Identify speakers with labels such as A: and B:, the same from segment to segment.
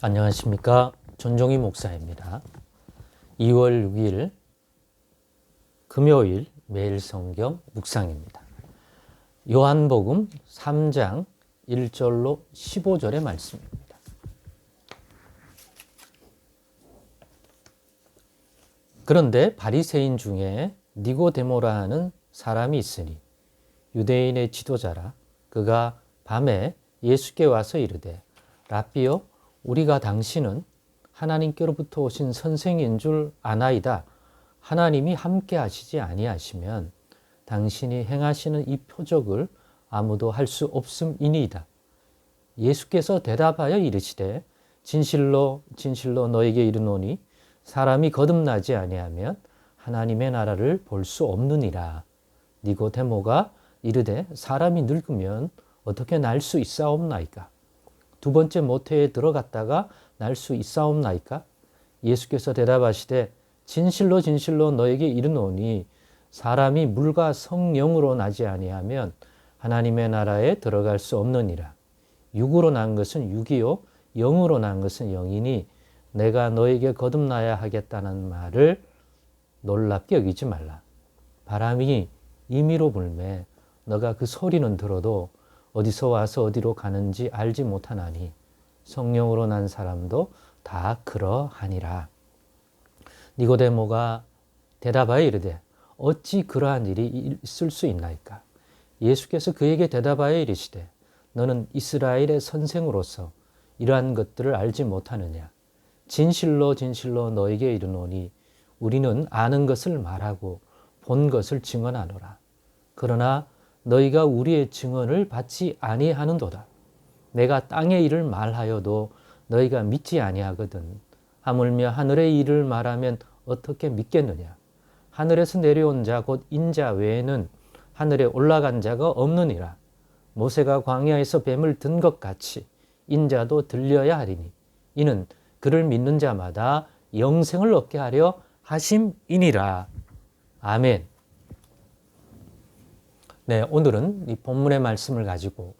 A: 안녕하십니까. 전종희 목사입니다. 2월 6일 금요일 매일 성경 묵상입니다. 요한복음 3장 1절로 15절의 말씀입니다. 그런데 바리새인 중에 니고데모라 하는 사람이 있으니 유대인의 지도자라. 그가 밤에 예수께 와서 이르되 라삐여, 우리가 당신은 하나님께로부터 오신 선생인 줄 아나이다. 하나님이 함께 하시지 아니하시면 당신이 행하시는 이 표적을 아무도 할 수 없음이니이다. 예수께서 대답하여 이르시되 진실로 진실로 너에게 이르노니 사람이 거듭나지 아니하면 하나님의 나라를 볼 수 없느니라. 니고데모가 이르되 사람이 늙으면 어떻게 날 수 있사옵나이까? 두 번째 모태에 들어갔다가 날 수 있사옵나이까? 예수께서 대답하시되 진실로 진실로 너에게 이르노니 사람이 물과 성령으로 나지 아니하면 하나님의 나라에 들어갈 수 없느니라. 육으로 난 것은 육이요 영으로 난 것은 영이니 내가 너에게 거듭나야 하겠다는 말을 놀랍게 여기지 말라. 바람이 임의로 불매 너가 그 소리는 들어도 어디서 와서 어디로 가는지 알지 못하나니 성령으로 난 사람도 다 그러하니라. 니고데모가 대답하여 이르되 어찌 그러한 일이 있을 수 있나이까? 예수께서 그에게 대답하여 이르시되 너는 이스라엘의 선생으로서 이러한 것들을 알지 못하느냐? 진실로 진실로 너에게 이르노니 우리는 아는 것을 말하고 본 것을 증언하노라. 그러나 너희가 우리의 증언을 받지 아니하는도다. 내가 땅의 일을 말하여도 너희가 믿지 아니하거든. 하물며 하늘의 일을 말하면 어떻게 믿겠느냐? 하늘에서 내려온 자 곧 인자 외에는 하늘에 올라간 자가 없느니라. 모세가 광야에서 뱀을 든 것 같이 인자도 들려야 하리니 이는 그를 믿는 자마다 영생을 얻게 하려 하심이니라. 아멘. 네, 오늘은 이 본문의 말씀을 가지고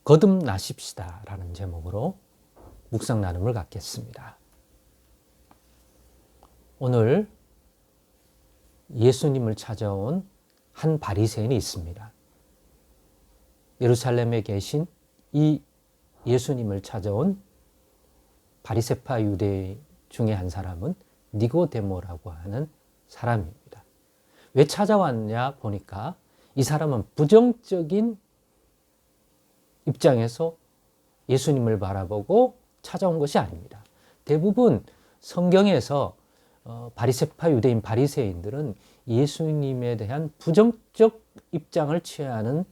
A: 거듭나십시다 라는 제목으로 묵상 나눔을 갖겠습니다. 오늘 예수님을 찾아온 한 바리새인이 있습니다. 예루살렘에 계신 이 예수님을 찾아온 바리새파 유대 중에 한 사람은 니고데모라고 하는 사람입니다. 왜 찾아왔냐 보니까 이 사람은 부정적인 입장에서 예수님을 바라보고 찾아온 것이 아닙니다. 대부분 성경에서 바리새파 유대인 바리새인들은 예수님에 대한 부정적 입장을 취하는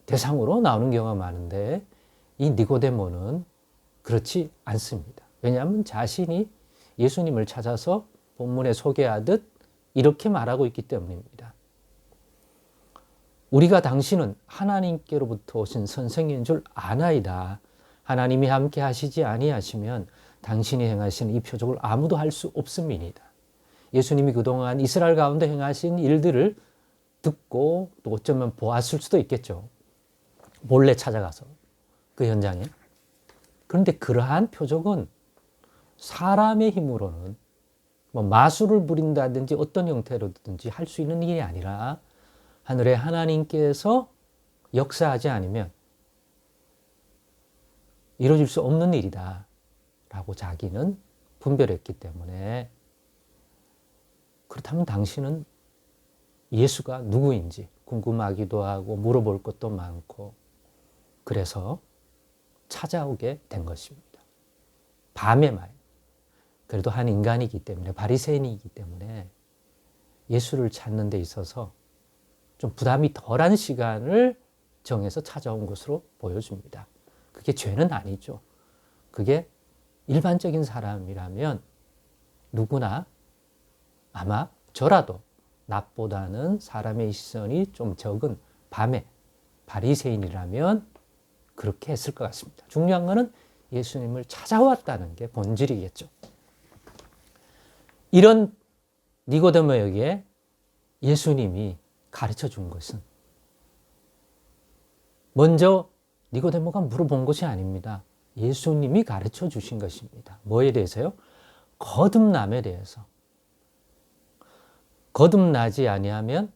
A: 대상으로 나오는 경우가 많은데 이 니고데모는 그렇지 않습니다. 왜냐하면 자신이 예수님을 찾아서 본문에 소개하듯 이렇게 말하고 있기 때문입니다. 우리가 당신은 하나님께로부터 오신 선생인 줄 아나이다. 하나님이 함께 하시지 아니하시면 당신이 행하시는 이 표적을 아무도 할 수 없음이니이다. 예수님이 그동안 이스라엘 가운데 행하신 일들을 듣고 또 어쩌면 보았을 수도 있겠죠. 몰래 찾아가서 그 현장에. 그런데 그러한 표적은 사람의 힘으로는 뭐 마술을 부린다든지 어떤 형태로든지 할 수 있는 일이 아니라 하늘의 하나님께서 역사하지 않으면 이루어질 수 없는 일이다 라고 자기는 분별했기 때문에 그렇다면 당신은 예수가 누구인지 궁금하기도 하고 물어볼 것도 많고 그래서 찾아오게 된 것입니다. 밤에 말. 그래도 한 인간이기 때문에 바리새인이기 때문에 예수를 찾는 데 있어서 좀 부담이 덜한 시간을 정해서 찾아온 것으로 보여줍니다. 그게 죄는 아니죠. 그게 일반적인 사람이라면 누구나 아마 저라도 낮보다는 사람의 시선이 좀 적은 밤에 바리새인이라면 그렇게 했을 것 같습니다. 중요한 것은 예수님을 찾아왔다는 게 본질이겠죠. 이런 니고데모에게 예수님이 가르쳐 준 것은 먼저 니고데모가 물어본 것이 아닙니다. 예수님이 가르쳐 주신 것입니다. 뭐에 대해서요? 거듭남에 대해서. 거듭나지 아니하면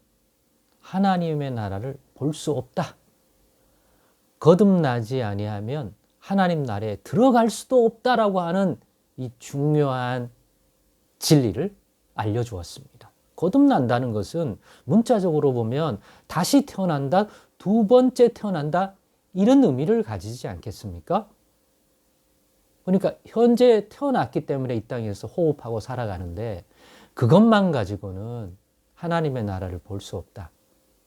A: 하나님의 나라를 볼 수 없다. 거듭나지 아니하면 하나님 나라에 들어갈 수도 없다라고 하는 이 중요한 진리를 알려주었습니다. 거듭난다는 것은 문자적으로 보면 다시 태어난다, 두 번째 태어난다, 이런 의미를 가지지 않겠습니까? 그러니까 현재 태어났기 때문에 이 땅에서 호흡하고 살아가는데 그것만 가지고는 하나님의 나라를 볼 수 없다.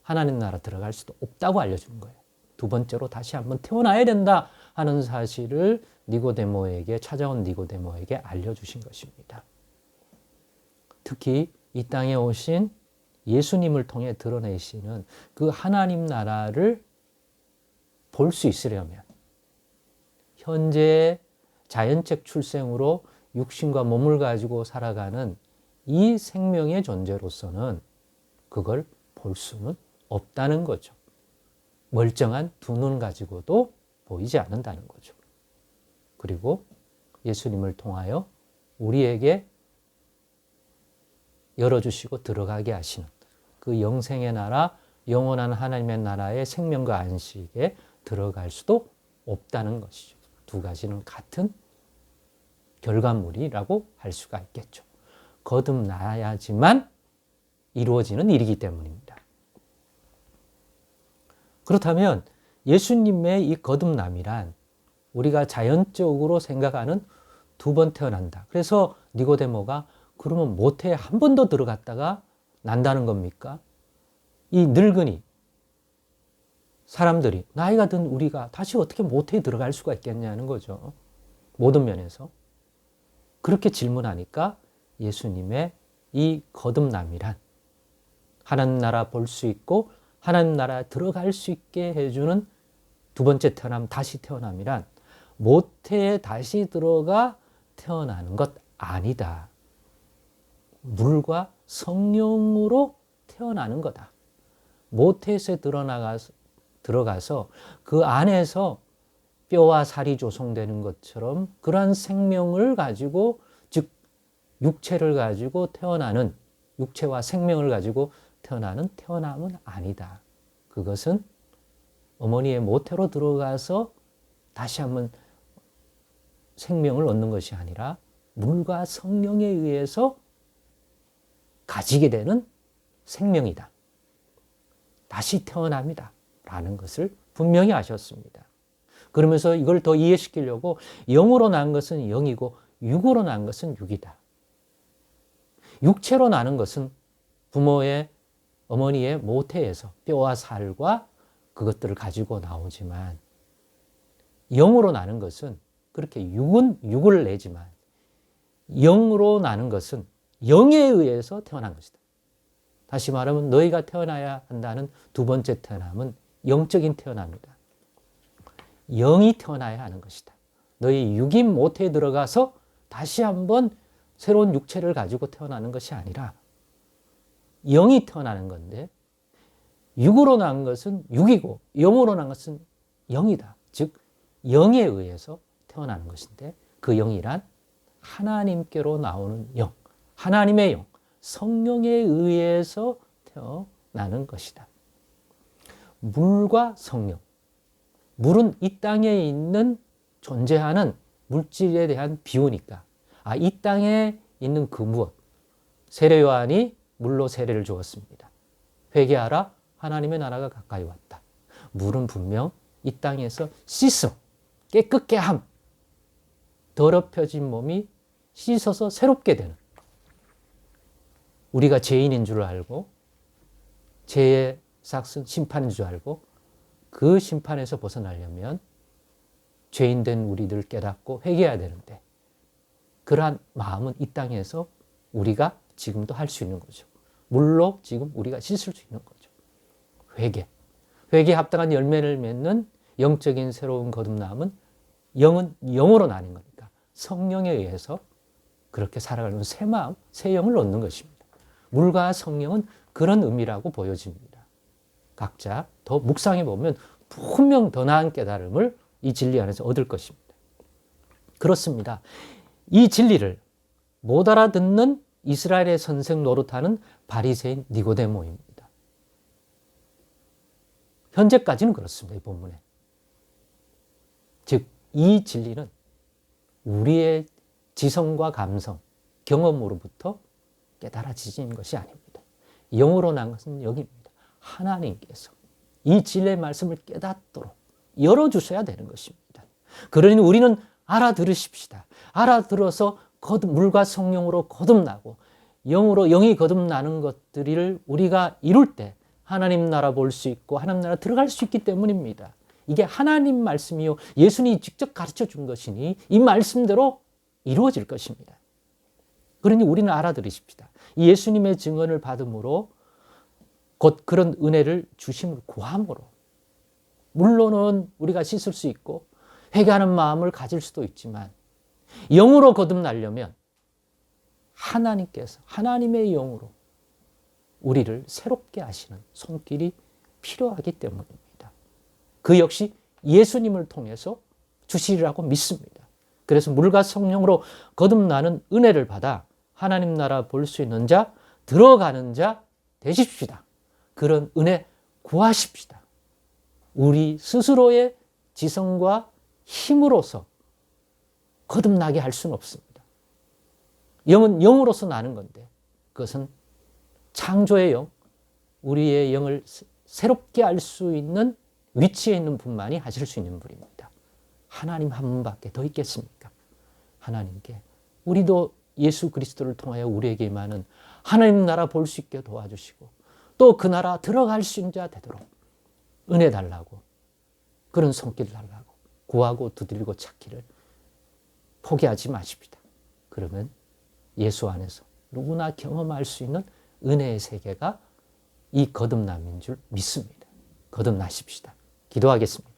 A: 하나님 나라 들어갈 수도 없다고 알려주는 거예요. 두 번째로 다시 한번 태어나야 된다 하는 사실을 니고데모에게, 찾아온 니고데모에게 알려주신 것입니다. 특히 이 땅에 오신 예수님을 통해 드러내시는 그 하나님 나라를 볼 수 있으려면 현재 자연적 출생으로 육신과 몸을 가지고 살아가는 이 생명의 존재로서는 그걸 볼 수는 없다는 거죠. 멀쩡한 두 눈 가지고도 보이지 않는다는 거죠. 그리고 예수님을 통하여 우리에게 열어주시고 들어가게 하시는 그 영생의 나라, 영원한 하나님의 나라의 생명과 안식에 들어갈 수도 없다는 것이죠. 두 가지는 같은 결과물이라고 할 수가 있겠죠. 거듭나야지만 이루어지는 일이기 때문입니다. 그렇다면 예수님의 이 거듭남이란 우리가 자연적으로 생각하는 두 번 태어난다. 그래서 니고데모가 그러면 모태에 한 번 더 들어갔다가 난다는 겁니까? 이 늙은이 사람들이, 나이가 든 우리가 다시 어떻게 모태에 들어갈 수가 있겠냐는 거죠. 모든 면에서. 그렇게 질문하니까 예수님의 이 거듭남이란 하나님 나라 볼 수 있고 하나님 나라에 들어갈 수 있게 해주는 두 번째 태어남, 다시 태어남이란 모태에 다시 들어가 태어나는 것 아니다. 물과 성령으로 태어나는 거다. 모태에서 들어가서 그 안에서 뼈와 살이 조성되는 것처럼 그러한 생명을 가지고, 즉 육체를 가지고 태어나는, 육체와 생명을 가지고 태어나는 태어남은 아니다. 그것은 어머니의 모태로 들어가서 다시 한번 생명을 얻는 것이 아니라 물과 성령에 의해서 가지게 되는 생명이다. 다시 태어납니다. 라는 것을 분명히 아셨습니다. 그러면서 이걸 더 이해시키려고 영으로 난 것은 영이고 육으로 난 것은 육이다. 육체로 나는 것은 부모의, 어머니의 모태에서 뼈와 살과 그것들을 가지고 나오지만 영으로 나는 것은 그렇게 육은 육을 내지만 영으로 나는 것은 영에 의해서 태어난 것이다. 다시 말하면 너희가 태어나야 한다는 두 번째 태어남은 영적인 태어남이다. 영이 태어나야 하는 것이다. 너희 육인 모태에 들어가서 다시 한번 새로운 육체를 가지고 태어나는 것이 아니라 영이 태어나는 건데, 육으로 난 것은 육이고 영으로 난 것은 영이다. 즉 영에 의해서 태어나는 것인데, 그 영이란 하나님께로 나오는 영, 하나님의 영, 성령에 의해서 태어나는 것이다. 물과 성령. 물은 이 땅에 있는 존재하는 물질에 대한 비유니까, 이 땅에 있는 그 무엇, 세례 요한이 물로 세례를 주었습니다. 회개하라, 하나님의 나라가 가까이 왔다. 물은 분명 이 땅에서 씻어 깨끗게 함, 더럽혀진 몸이 씻어서 새롭게 되는, 우리가 죄인인 줄 알고 죄의 삭은 심판인 줄 알고 그 심판에서 벗어나려면 죄인된 우리들 깨닫고 회개해야 되는데, 그러한 마음은 이 땅에서 우리가 지금도 할 수 있는 거죠. 물로 지금 우리가 씻을 수 있는 거죠. 회개. 회개에 합당한 열매를 맺는 영적인 새로운 거듭남은 영은 영으로 나는 거니까 성령에 의해서 그렇게 살아가는 새 마음, 새 영을 얻는 것입니다. 물과 성령은 그런 의미라고 보여집니다. 각자 더 묵상해 보면 분명 더 나은 깨달음을 이 진리 안에서 얻을 것입니다. 그렇습니다. 이 진리를 못 알아듣는 이스라엘의 선생 노릇하는 바리새인 니고데모입니다. 현재까지는 그렇습니다. 이 본문에. 즉, 이 진리는 우리의 지성과 감성, 경험으로부터 깨달아지는 것이 아닙니다. 영으로 난 것은 여기입니다. 하나님께서 이 진리의 말씀을 깨닫도록 열어주셔야 되는 것입니다. 그러니 우리는 알아들으십시다. 알아들어서 물과 성령으로 거듭나고 영으로 영이 거듭나는 것들을 우리가 이룰 때 하나님 나라 볼 수 있고 하나님 나라 들어갈 수 있기 때문입니다. 이게 하나님 말씀이요 예수님이 직접 가르쳐 준 것이니 이 말씀대로 이루어질 것입니다. 그러니 우리는 알아들으십시다. 이 예수님의 증언을 받음으로 곧 그런 은혜를 주심을 구함으로 물론은 우리가 씻을 수 있고 회개하는 마음을 가질 수도 있지만 영으로 거듭나려면 하나님께서 하나님의 영으로 우리를 새롭게 하시는 손길이 필요하기 때문입니다. 그 역시 예수님을 통해서 주시리라고 믿습니다. 그래서 물과 성령으로 거듭나는 은혜를 받아 하나님 나라 볼 수 있는 자, 들어가는 자 되십시다. 그런 은혜 구하십시다. 우리 스스로의 지성과 힘으로서 거듭나게 할 수는 없습니다. 영은 영으로서 나는 건데 그것은 창조의 영, 우리의 영을 새롭게 할 수 있는 위치에 있는 분만이 하실 수 있는 분입니다. 하나님 한 분밖에 더 있겠습니까? 하나님께 우리도 예수 그리스도를 통하여 우리에게 임하는 하나님 나라 볼 수 있게 도와주시고 또 그 나라 들어갈 수 있는 자 되도록 은혜 달라고 그런 손길 달라고 구하고 두드리고 찾기를 포기하지 마십시다. 그러면 예수 안에서 누구나 경험할 수 있는 은혜의 세계가 이 거듭남인 줄 믿습니다. 거듭나십시다. 기도하겠습니다.